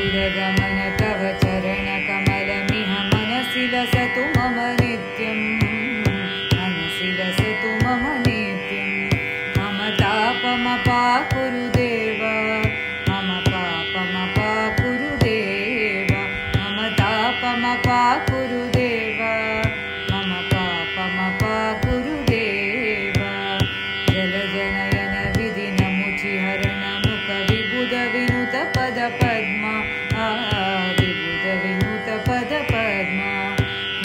गरुडगमन तव चरणकमलमिह मनसि लसतु मम नित्यं मनसि लसतु मम नित्यं मम तापमपाकुरु देव मम पापमपाकुरु देव मम तापमपाकुरु देव मम पापमपाकुरु देव जलजनयन विधिनमुचिहरण मुख विबुध विनुत पद पद्मा विबुध विनुत पद पद्मा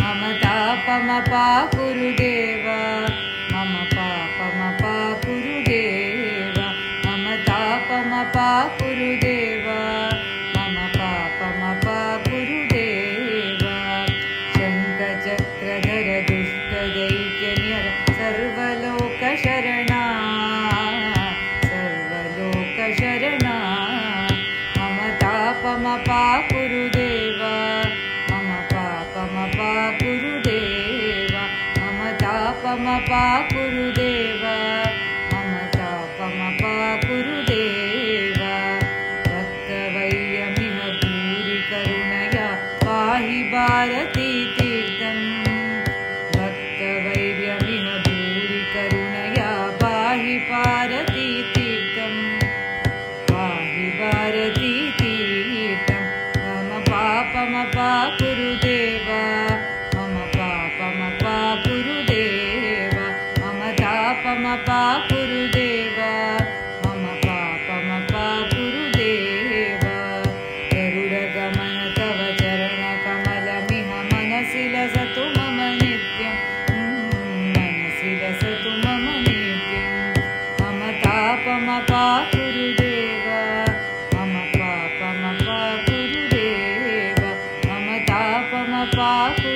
मम तापमपाकुरु देव मम पापमपाकुरु देव मम तापमपाकुरु देव मम पापमपाकुरु देव शङ्खचक्रधर दुष्टदैत्यनिहर सर्वलोकशरणा सर्वलोकशरणा मम तापमपाकुरु देव मम पापमपाकुरु देव मम तापमपाकुरु देव मम तापमपाकुरु देव भक्तवैर्यमिह भूरि करुणया पाहि भारती तीर्थं भक्तवैर्यमिह भूरि करुणया पाहि भारती तीर्थं पाहि भारती तीर्थं मम पापमपाकुरु देव मम पापमपाकुरु देव मम तापमपाकुरु देव मम पापमपाकुरु देव गरुडगमन तव चरणकमलमिह मनसि लसतु मम नित्यं मनसि लसतु मम नित्यं मम तापमपाकुरु देव मम पापमपाकुरु देव मम तापमपाकुरु